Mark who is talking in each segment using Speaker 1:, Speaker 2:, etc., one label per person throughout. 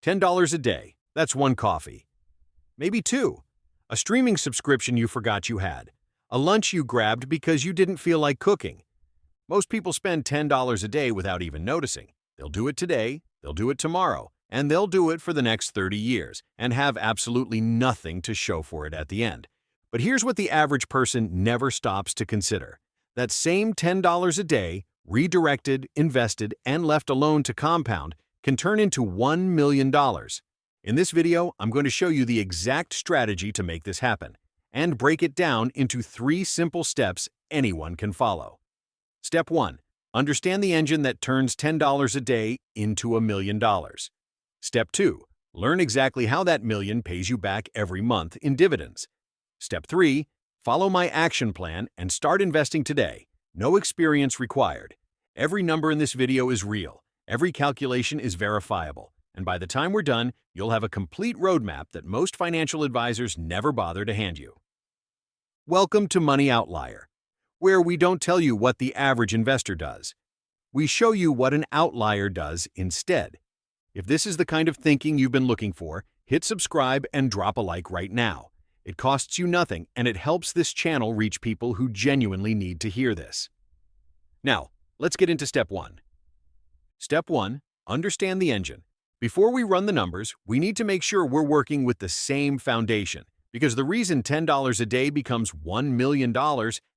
Speaker 1: $10 a day, that's one coffee. Maybe two. A streaming subscription you forgot you had. A lunch you grabbed because you didn't feel like cooking. Most people spend $10 a day without even noticing. They'll do it today, they'll do it tomorrow, and they'll do it for the next 30 years and have absolutely nothing to show for it at the end. But here's what the average person never stops to consider. That same $10 a day, redirected, invested, and left alone to compound, can turn into $1 million. In this video, I'm going to show you the exact strategy to make this happen, and break it down into 3 simple steps anyone can follow. Step 1. Understand the engine that turns $10 a day into $1 million. Step 2. Learn exactly how that million pays you back every month in dividends. Step 3. Follow my action plan and start investing today. No experience required. Every number in this video is real. Every calculation is verifiable. And by the time we're done, you'll have a complete roadmap that most financial advisors never bother to hand you. Welcome to Money Outlier, where we don't tell you what the average investor does. We show you what an outlier does instead. If this is the kind of thinking you've been looking for, hit subscribe and drop a like right now. It costs you nothing, and it helps this channel reach people who genuinely need to hear this. Now, let's get into Step 1. Step 1. Understand the engine. Before we run the numbers, we need to make sure we're working with the same foundation, because the reason $10 a day becomes $1 million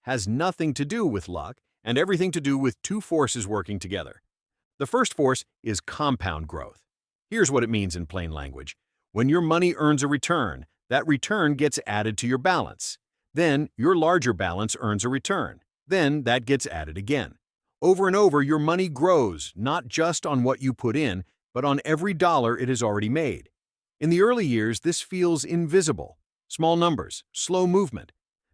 Speaker 1: has nothing to do with luck and everything to do with 2 forces working together. The first force is compound growth. Here's what it means in plain language. When your money earns a return, that return gets added to your balance. Then, your larger balance earns a return. Then, that gets added again. Over and over, your money grows, not just on what you put in, but on every dollar it has already made. In the early years, this feels invisible. Small numbers, slow movement.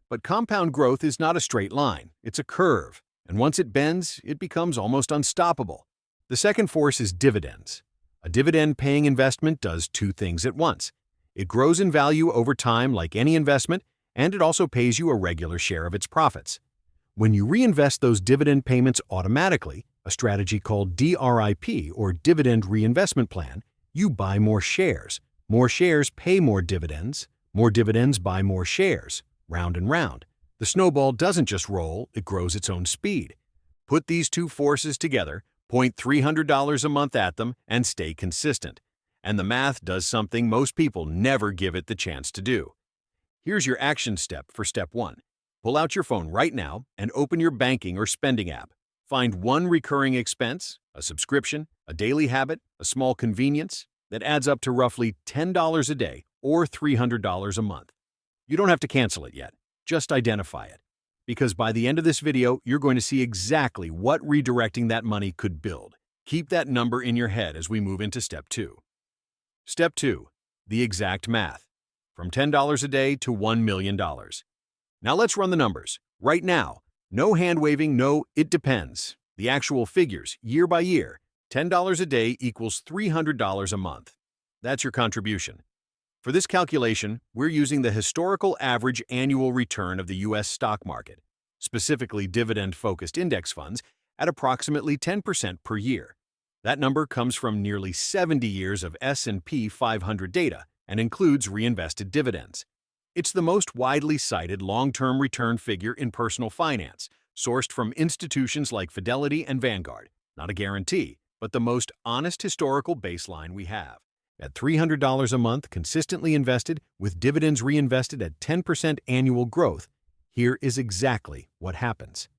Speaker 1: But compound growth is not a straight line. It's a curve. And once it bends, it becomes almost unstoppable. The second force is dividends. A dividend-paying investment does 2 things at once. It grows in value over time like any investment, and it also pays you a regular share of its profits. When you reinvest those dividend payments automatically, a strategy called DRIP or Dividend Reinvestment Plan, you buy more shares. More shares pay more dividends buy more shares, round and round. The snowball doesn't just roll, it grows its own speed. Put these 2 forces together, point $300 a month at them, and stay consistent. And the math does something most people never give it the chance to do. Here's your action step for Step 1. Pull out your phone right now and open your banking or spending app. Find one recurring expense, a subscription, a daily habit, a small convenience that adds up to roughly $10 a day or $300 a month. You don't have to cancel it yet. Just identify it. Because by the end of this video, you're going to see exactly what redirecting that money could build. Keep that number in your head as we move into Step 2. Step 2. The exact math. From $10 a day to $1 million. Now let's run the numbers. Right now. No hand-waving, no, it depends. The actual figures, year by year. $10 a day equals $300 a month. That's your contribution. For this calculation, we're using the historical average annual return of the U.S. stock market, specifically dividend-focused index funds, at approximately 10% per year. That number comes from nearly 70 years of S&P 500 data and includes reinvested dividends. It's the most widely cited long-term return figure in personal finance, sourced from institutions like Fidelity and Vanguard. Not a guarantee, but the most honest historical baseline we have. At $300 a month consistently invested with dividends reinvested at 10% annual growth, here is exactly what happens.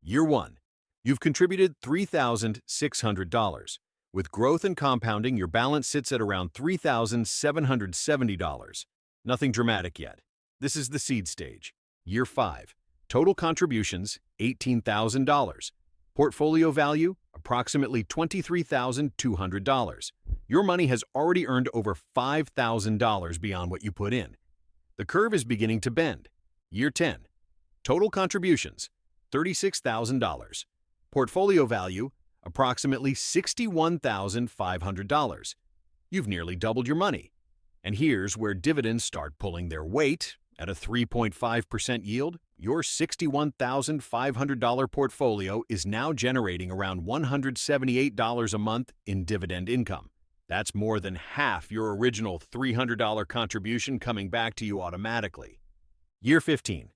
Speaker 1: Year 1. You've contributed $3,600. With growth and compounding, your balance sits at around $3,770. Nothing dramatic yet. This is the seed stage. Year 5. Total contributions, $18,000. Portfolio value, approximately $23,200. Your money has already earned over $5,000 beyond what you put in. The curve is beginning to bend. Year 10. Total contributions, $36,000. Portfolio value, approximately $61,500. You've nearly doubled your money. And here's where dividends start pulling their weight. At a 3.5% yield, your $61,500 portfolio is now generating around $178 a month in dividend income. That's more than half your original $300 contribution coming back to you automatically. Year 15.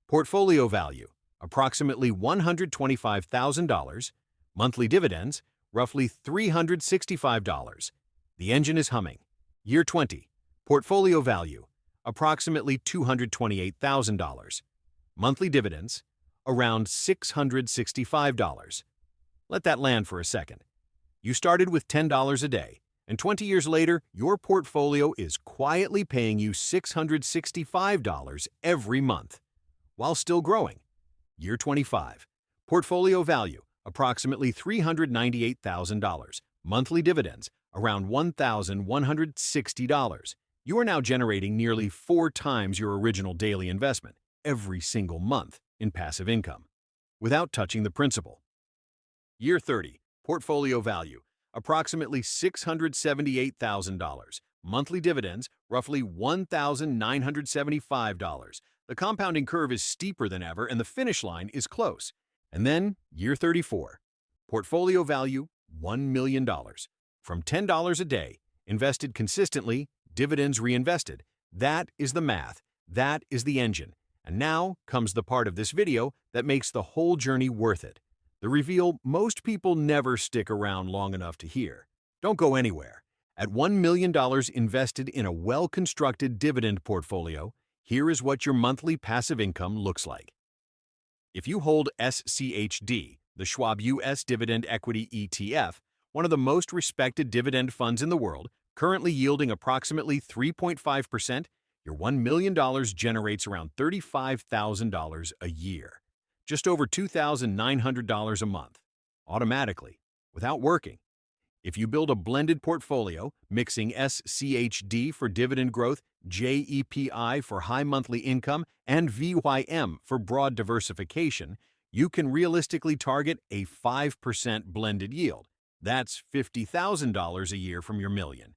Speaker 1: Portfolio value, approximately $125,000. Monthly dividends, roughly $365. The engine is humming. Year 20. Portfolio value, approximately $228,000. Monthly dividends, around $665. Let that land for a second. You started with $10 a day, and 20 years later, your portfolio is quietly paying you $665 every month, while still growing. Year 25. Portfolio value, approximately $398,000. Monthly dividends, around $1,160. You are now generating nearly 4 times your original daily investment every single month in passive income, without touching the principal. Year 30. Portfolio value, approximately $678,000. Monthly dividends, roughly $1,975. The compounding curve is steeper than ever, and the finish line is close. And then, year 34. Portfolio value, $1 million. From $10 a day, invested consistently, dividends reinvested. That is the math. That is the engine. And now comes the part of this video that makes the whole journey worth it. The reveal most people never stick around long enough to hear. Don't go anywhere. At $1 million invested in a well-constructed dividend portfolio, here is what your monthly passive income looks like. If you hold SCHD, the Schwab U.S. Dividend Equity ETF, one of the most respected dividend funds in the world, currently yielding approximately 3.5%, your $1 million generates around $35,000 a year, just over $2,900 a month, automatically, without working. If you build a blended portfolio, mixing SCHD for dividend growth, JEPI for high monthly income, and VYM for broad diversification, you can realistically target a 5% blended yield. That's $50,000 a year from your million.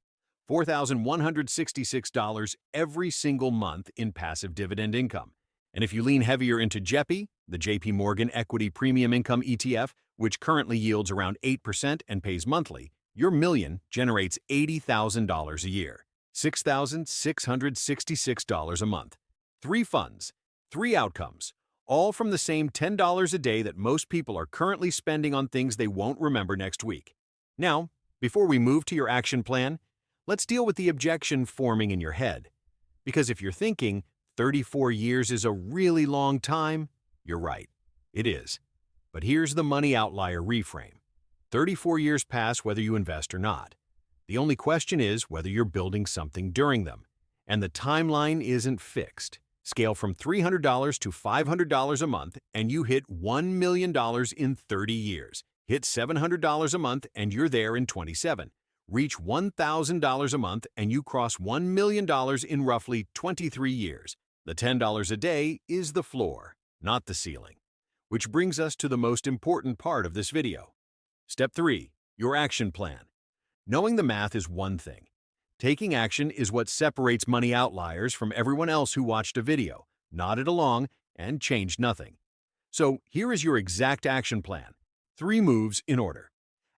Speaker 1: $4,166 every single month in passive dividend income. And if you lean heavier into JEPI, the JPMorgan Equity Premium Income ETF, which currently yields around 8% and pays monthly, your million generates $80,000 a year, $6,666 a month. 3 funds, 3 outcomes, all from the same $10 a day that most people are currently spending on things they won't remember next week. Now, before we move to your action plan, let's deal with the objection forming in your head. Because if you're thinking 34 years is a really long time, you're right. It is. But here's the money outlier reframe. 34 years pass whether you invest or not. The only question is whether you're building something during them. And the timeline isn't fixed. Scale from $300 to $500 a month and you hit $1 million in 30 years. Hit $700 a month and you're there in 27. Reach $1,000 a month and you cross $1 million in roughly 23 years. The $10 a day is the floor, not the ceiling. Which brings us to the most important part of this video. Step 3. Your action plan. Knowing the math is one thing. Taking action is what separates money outliers from everyone else who watched a video, nodded along, and changed nothing. So here is your exact action plan. 3 moves in order.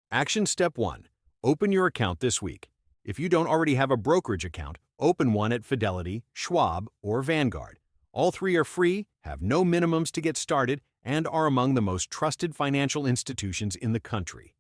Speaker 1: Action step 1. Open your account this week. If you don't already have a brokerage account, open one at Fidelity, Schwab, or Vanguard. All 3 are free, have no minimums to get started, and are among the most trusted financial institutions in the country.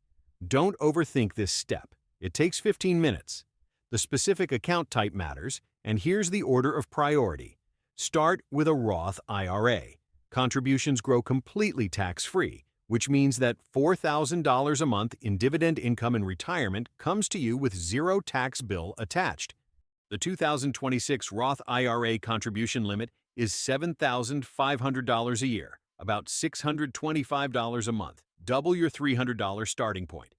Speaker 1: Don't overthink this step. It takes 15 minutes. The specific account type matters, and here's the order of priority. Start with a Roth IRA. Contributions grow completely tax-free, which means that $4,000 a month in dividend income in retirement comes to you with 0 tax bill attached. The 2026 Roth IRA contribution limit is $7,500 a year, about $625 a month, double your $300 starting point.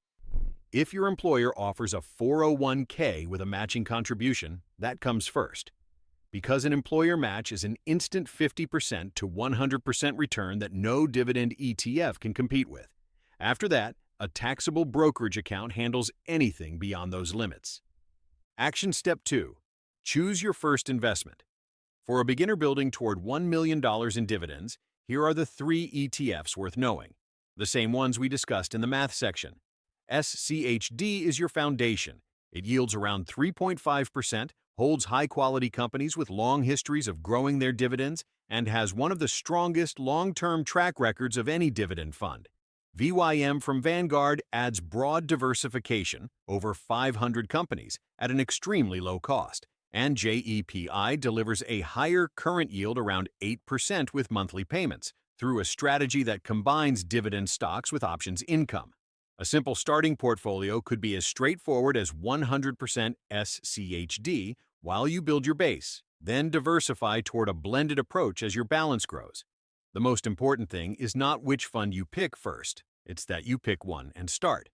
Speaker 1: If your employer offers a 401k with a matching contribution, that comes first. Because an employer match is an instant 50% to 100% return that no dividend ETF can compete with. After that, a taxable brokerage account handles anything beyond those limits. Action step 2. Choose your first investment. For a beginner building toward $1 million in dividends, here are the 3 ETFs worth knowing, the same ones we discussed in the math section. SCHD is your foundation. It yields around 3.5%, holds high-quality companies with long histories of growing their dividends, and has one of the strongest long-term track records of any dividend fund. VYM from Vanguard adds broad diversification, over 500 companies, at an extremely low cost, and JEPI delivers a higher current yield around 8% with monthly payments through a strategy that combines dividend stocks with options income. A simple starting portfolio could be as straightforward as 100% SCHD while you build your base, then diversify toward a blended approach as your balance grows. The most important thing is not which fund you pick first, it's that you pick one and start.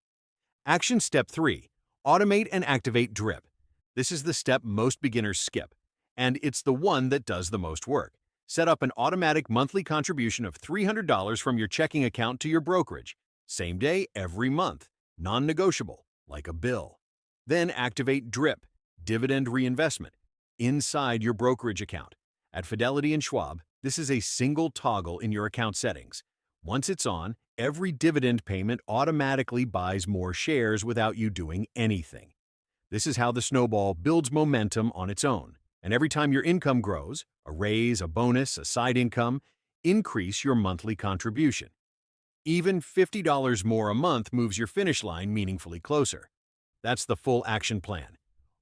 Speaker 1: Action Step 3. Automate and activate DRIP. This is the step most beginners skip, and it's the one that does the most work. Set up an automatic monthly contribution of $300 from your checking account to your brokerage. Same day, every month. Non-negotiable, like a bill. Then activate DRIP, Dividend Reinvestment, inside your brokerage account. At Fidelity and Schwab, this is a single toggle in your account settings. Once it's on, every dividend payment automatically buys more shares without you doing anything. This is how the snowball builds momentum on its own. And every time your income grows, a raise, a bonus, a side income, increase your monthly contribution. Even $50 more a month moves your finish line meaningfully closer. That's the full action plan.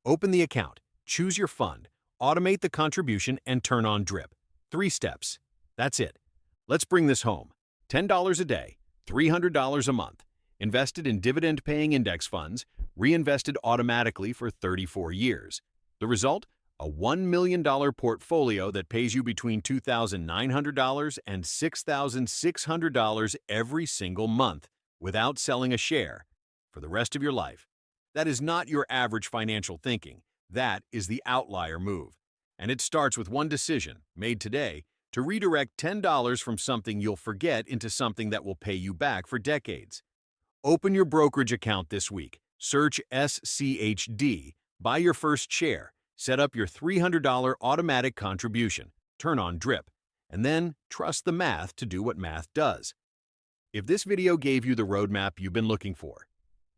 Speaker 1: Open the account, choose your fund, automate the contribution, and turn on DRIP. 3 steps. That's it. Let's bring this home. $10 a day, $300 a month, invested in dividend-paying index funds, reinvested automatically for 34 years. The result? A $1 million portfolio that pays you between $2,900 and $6,600 every single month without selling a share for the rest of your life. That is not your average financial thinking. That is the outlier move. And it starts with one decision, made today, to redirect $10 from something you'll forget into something that will pay you back for decades. Open your brokerage account this week, search SCHD, buy your first share, set up your $300 automatic contribution, turn on DRIP, and then trust the math to do what math does. If this video gave you the roadmap you've been looking for,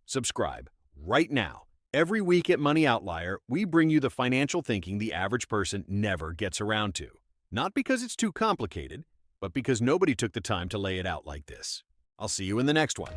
Speaker 1: subscribe right now. Every week at Money Outlier, we bring you the financial thinking the average person never gets around to. Not because it's too complicated, but because nobody took the time to lay it out like this. I'll see you in the next one.